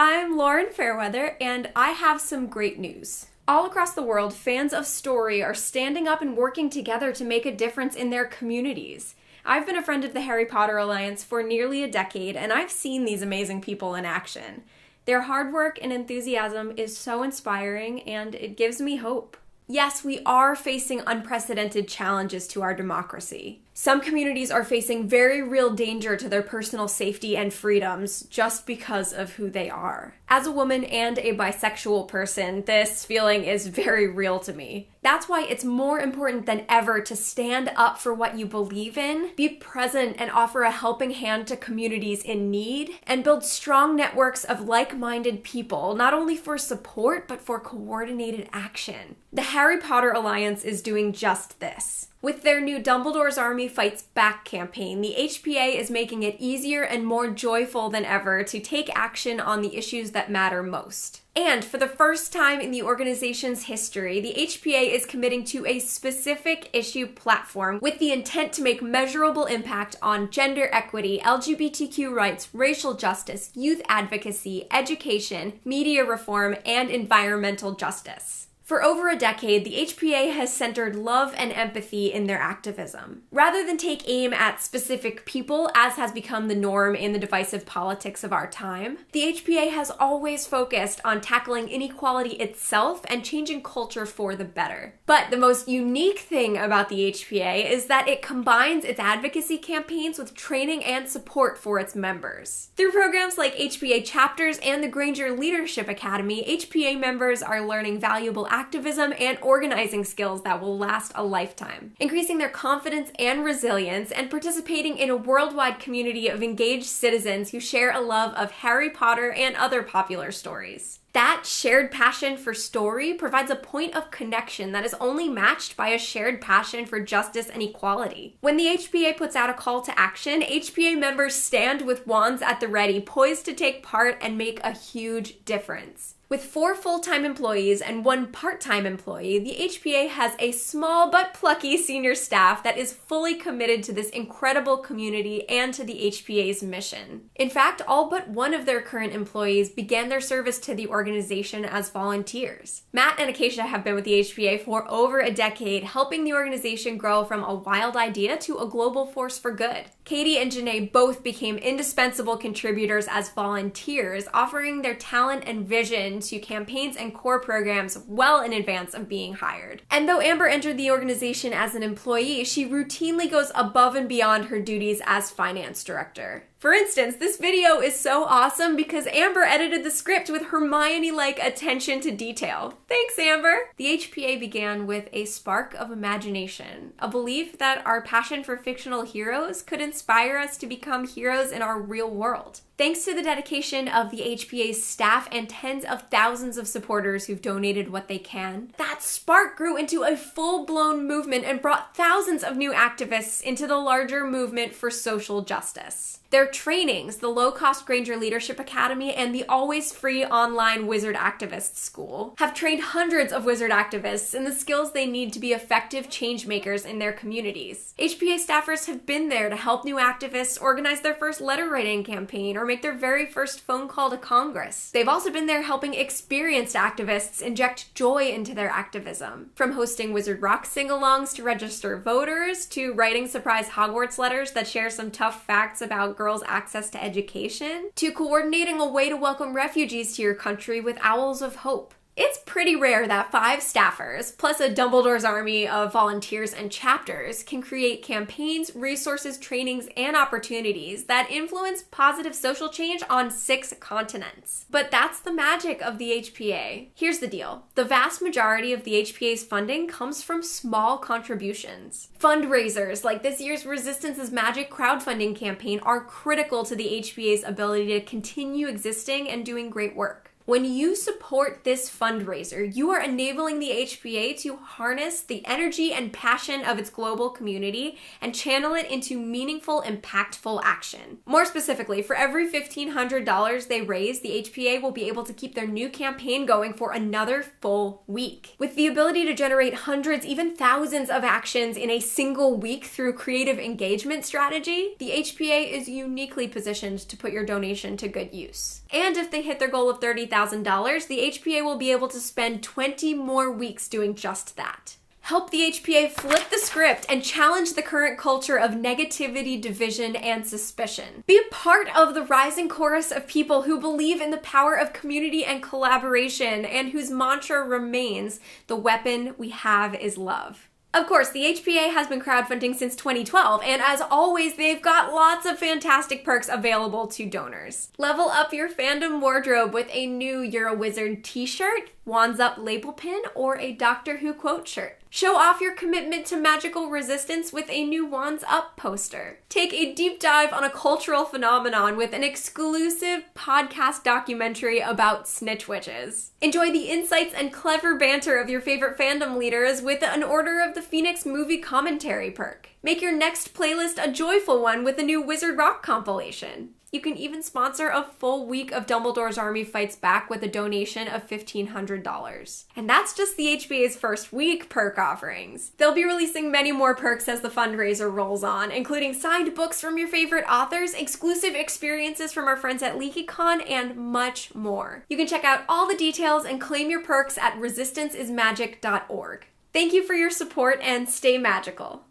I'm Lauren Fairweather, and I have some great news. All across the world, fans of Story are standing up and working together to make a difference in their communities. I've been a friend of the Harry Potter Alliance for nearly a decade, and I've seen these amazing people in action. Their hard work and enthusiasm is so inspiring, and it gives me hope. Yes, we are facing unprecedented challenges to our democracy. Some communities are facing very real danger to their personal safety and freedoms just because of who they are. As a woman and a bisexual person, this feeling is very real to me. That's why it's more important than ever to stand up for what you believe in, be present and offer a helping hand to communities in need, and build strong networks of like-minded people, not only for support, but for coordinated action. The Harry Potter Alliance is doing just this. With their new Dumbledore's Army Fights Back campaign, the HPA is making it easier and more joyful than ever to take action on the issues that matter most. And for the first time in the organization's history, the HPA is committing to a specific issue platform with the intent to make measurable impact on gender equity, LGBTQ rights, racial justice, youth advocacy, education, media reform, and environmental justice. For over a decade, the HPA has centered love and empathy in their activism. Rather than take aim at specific people, as has become the norm in the divisive politics of our time, the HPA has always focused on tackling inequality itself and changing culture for the better. But the most unique thing about the HPA is that it combines its advocacy campaigns with training and support for its members. Through programs like HPA chapters and the Granger Leadership Academy, HPA members are learning valuable activism and organizing skills that will last a lifetime, increasing their confidence and resilience, and participating in a worldwide community of engaged citizens who share a love of Harry Potter and other popular stories. That shared passion for Story provides a point of connection that is only matched by a shared passion for justice and equality. When the HPA puts out a call to action, HPA members stand with wands at the ready, poised to take part and make a huge difference. With 4 full-time employees and 1 part-time employee, the HPA has a small but plucky senior staff that is fully committed to this incredible community and to the HPA's mission. In fact, all but 1 of their current employees began their service to the organization as volunteers. Matt and Acacia have been with the HPA for over a decade, helping the organization grow from a wild idea to a global force for good. Katie and Janae both became indispensable contributors as volunteers, offering their talent and vision to campaigns and core programs well in advance of being hired. And though Amber entered the organization as an employee, she routinely goes above and beyond her duties as finance director. For instance, this video is so awesome because Amber edited the script with Hermione-like attention to detail. Thanks, Amber! The HPA began with a spark of imagination, a belief that our passion for fictional heroes could inspire us to become heroes in our real world. Thanks to the dedication of the HPA's staff and tens of thousands of supporters who've donated what they can, that spark grew into a full-blown movement and brought thousands of new activists into the larger movement for social justice. Their trainings, the low-cost Granger Leadership Academy and the always free online Wizard Activists School, have trained hundreds of Wizard activists in the skills they need to be effective change makers in their communities. HPA staffers have been there to help new activists organize their first letter writing campaign or make their very first phone call to Congress. They've also been there helping experienced activists inject joy into their activism. From hosting Wizard Rock sing-alongs to register voters, to writing surprise Hogwarts letters that share some tough facts about girls' access to education, to coordinating a way to welcome refugees to your country with Owls of Hope. It's pretty rare that 5 staffers, plus a Dumbledore's Army of volunteers and chapters, can create campaigns, resources, trainings, and opportunities that influence positive social change on 6 continents. But that's the magic of the HPA. Here's the deal. The vast majority of the HPA's funding comes from small contributions. Fundraisers like this year's Resistance is Magic crowdfunding campaign are critical to the HPA's ability to continue existing and doing great work. When you support this fundraiser, you are enabling the HPA to harness the energy and passion of its global community and channel it into meaningful, impactful action. More specifically, for every $1,500 they raise, the HPA will be able to keep their new campaign going for another full week. With the ability to generate hundreds, even thousands of actions in a single week through creative engagement strategy, the HPA is uniquely positioned to put your donation to good use. And if they hit their goal of $30,000, the HPA will be able to spend 20 more weeks doing just that. Help the HPA flip the script and challenge the current culture of negativity, division, and suspicion. Be a part of the rising chorus of people who believe in the power of community and collaboration and whose mantra remains, "The weapon we have is love." Of course, the HPA has been crowdfunding since 2012, and as always, they've got lots of fantastic perks available to donors. Level up your fandom wardrobe with a new You're a Wizard t-shirt, Wands Up label pin, or a Doctor Who quote shirt. Show off your commitment to magical resistance with a new Wands Up poster. Take a deep dive on a cultural phenomenon with an exclusive podcast documentary about snitch witches. Enjoy the insights and clever banter of your favorite fandom leaders with an Order of the Phoenix movie commentary perk. Make your next playlist a joyful one with a new Wizard Rock compilation. You can even sponsor a full week of Dumbledore's Army Fights Back with a donation of $1,500. And that's just the HBA's first week perk offerings. They'll be releasing many more perks as the fundraiser rolls on, including signed books from your favorite authors, exclusive experiences from our friends at LeakyCon, and much more. You can check out all the details and claim your perks at resistanceismagic.org. Thank you for your support and stay magical.